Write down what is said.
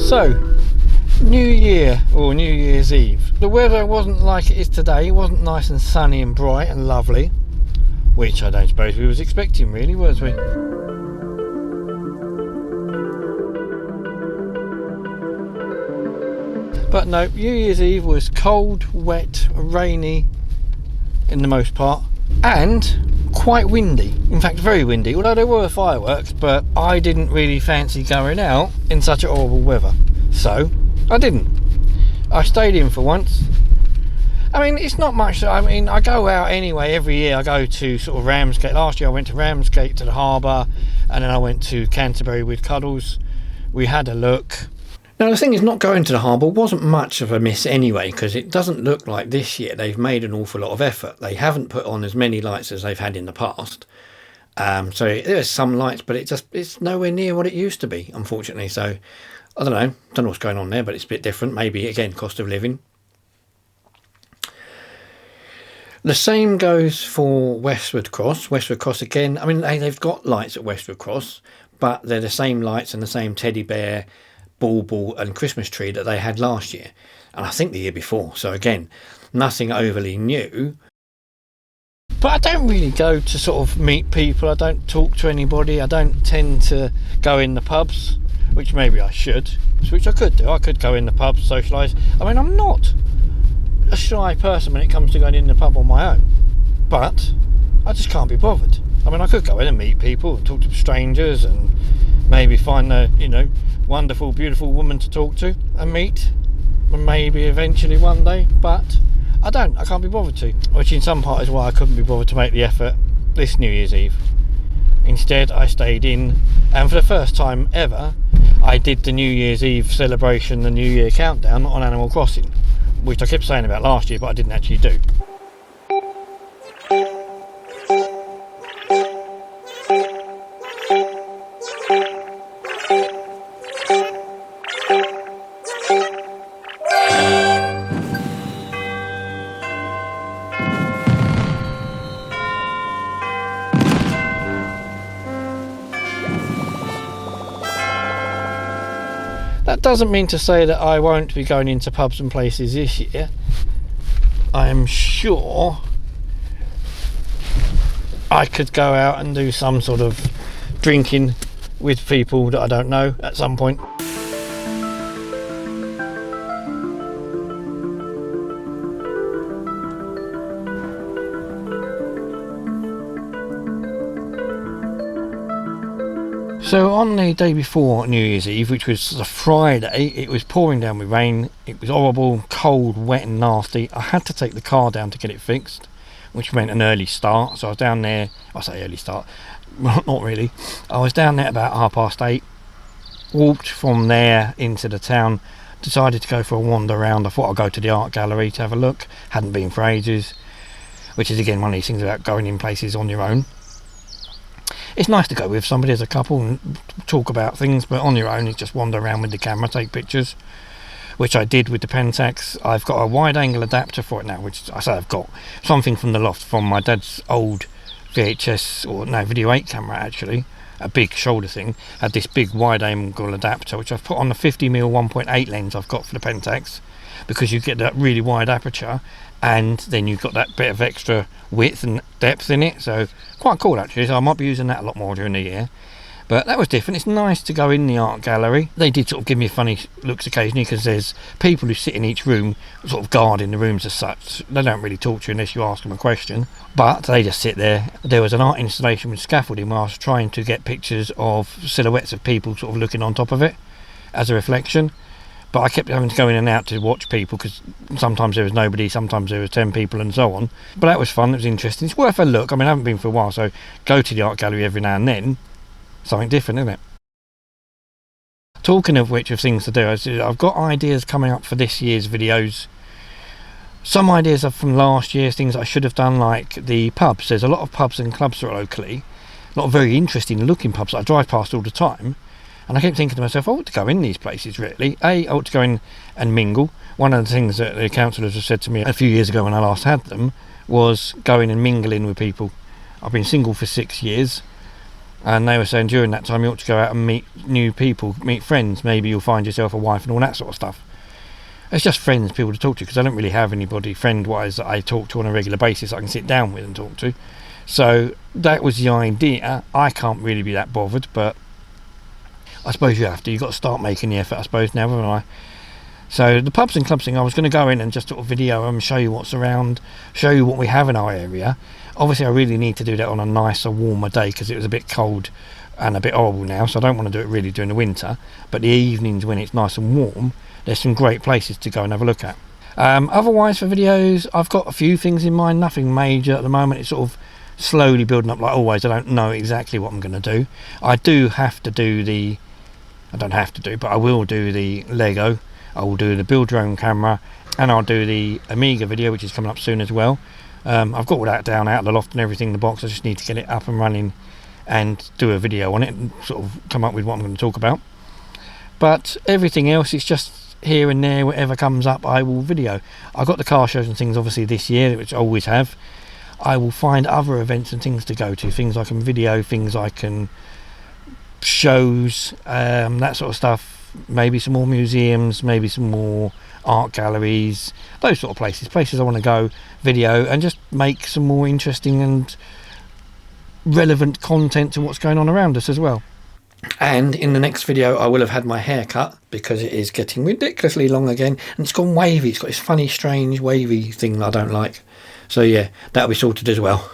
So, New Year or New Year's Eve. The weather wasn't like it is today. It wasn't nice and sunny and bright and lovely, which I don't suppose we was expecting really, was we? But no, New Year's Eve was cold, wet, rainy in the most part, and quite windy. In fact, very windy, although there were fireworks, but I didn't really fancy going out in such horrible weather. So, I didn't. I stayed in for once. I mean, it's not much. I mean, I go out anyway every year. I go to sort of Ramsgate. Last year I went to Ramsgate to the harbour, and then I went to Canterbury with Cuddles. We had a look. Now the thing is, not going to the harbour wasn't much of a miss anyway, because it doesn't look like this year they've made an awful lot of effort. They haven't put on as many lights as they've had in the past. So there's some lights, but it's nowhere near what it used to be, unfortunately. So I don't know what's going on there, but it's a bit different. Maybe again, cost of living. The same goes for Westward Cross. Westward Cross again. I mean, they've got lights at Westward Cross, but they're the same lights and the same teddy bear, bauble and Christmas tree that they had last year, and I think the year before. So again, nothing overly new. But I don't really go to sort of meet people. I don't talk to anybody. I don't tend to go in the pubs, which maybe I should, which I could do. I could go in the pubs, socialise. I mean, I'm not a shy person when it comes to going in the pub on my own, but I just can't be bothered. I mean, I could go in and meet people, talk to strangers, and maybe find a, wonderful, beautiful woman to talk to and meet, and maybe eventually one day, but I can't be bothered to, which in some part is why I couldn't be bothered to make the effort this New Year's Eve. Instead, I stayed in, and for the first time ever, I did the New Year's Eve celebration, the New Year countdown on Animal Crossing, which I kept saying about last year, but I didn't actually do. That doesn't mean to say that I won't be going into pubs and places this year. I am sure I could go out and do some sort of drinking with people that I don't know at some point. So on the day before New Year's Eve, which was the Friday, it was pouring down with rain. It was horrible, cold, wet and nasty. I had to take the car down to get it fixed, which meant an early start. So I was down there, I say early start, well, not really. I was down there about 8:30, walked from there into the town, decided to go for a wander around. I thought I'd go to the art gallery to have a look. Hadn't been for ages, which is again one of these things about going in places on your own. It's nice to go with somebody as a couple and talk about things, but on your own, you just wander around with the camera, take pictures, which I did with the Pentax. I've got a wide-angle adapter for it now, which I say I've got something from the loft from my dad's old VHS, or no, Video 8 camera actually, a big shoulder thing, had this big wide-angle adapter, which I've put on the 50mm 1.8 lens I've got for the Pentax, because you get that really wide aperture, and then you've got that bit of extra width and depth in it, so quite cool actually. So I might be using that a lot more during the year, but that was different. It's nice to go in the art gallery. They did sort of give me funny looks occasionally, because there's people who sit in each room sort of guarding the rooms as such. They don't really talk to you unless you ask them a question, but they just sit there. There was an art installation with scaffolding where I was trying to get pictures of silhouettes of people sort of looking on top of it as a reflection. But I kept having to go in and out to watch people, because sometimes there was nobody, sometimes there was 10 people and so on. But that was fun, it was interesting. It's worth a look. I mean, I haven't been for a while, so go to the art gallery every now and then. Something different, isn't it? Talking of which, of things to do, I've got ideas coming up for this year's videos. Some ideas are from last year, things I should have done, like the pubs. There's a lot of pubs and clubs locally, a lot of very interesting looking pubs that I drive past all the time. And I kept thinking to myself, I ought to go in these places really. I ought to go in and mingle. One of the things that the councillors have said to me a few years ago when I last had them was going and mingling with people. I've been single for 6 years. And they were saying during that time you ought to go out and meet new people, meet friends. Maybe you'll find yourself a wife and all that sort of stuff. It's just friends, people to talk to, because I don't really have anybody friend-wise that I talk to on a regular basis I can sit down with and talk to. So that was the idea. I can't really be that bothered, but I suppose you have to. You've got to start making the effort, I suppose, now, haven't I? So the pubs and clubs thing, I was going to go in and just sort of video them, show you what's around, show you what we have in our area. Obviously I really need to do that on a nicer, warmer day, because it was a bit cold and a bit horrible now, so I don't want to do it really during the winter. But the evenings when it's nice and warm, there's some great places to go and have a look at. Otherwise for videos, I've got a few things in mind, nothing major at the moment. It's sort of slowly building up like always. I don't know exactly what I'm going to do. I do have to do the, I don't have to do, but I will do the Lego. I will do the build your own camera, and I'll do the Amiga video, which is coming up soon as well. I've got all that down out of the loft and everything in the box. I just need to get it up and running and do a video on it and sort of come up with what I'm going to talk about. But everything else, it's just here and there, whatever comes up I will video. I've got the car shows and things obviously this year, which I always have. I will find other events and things to go to, things I can video, things I can shows, that sort of stuff. Maybe some more museums, maybe some more art galleries, those sort of places I want to go video and just make some more interesting and relevant content to what's going on around us as well. And in the next video I will have had my hair cut, because it is getting ridiculously long again and it's gone wavy. It's got this funny strange wavy thing that I don't like. So yeah, that'll be sorted as well.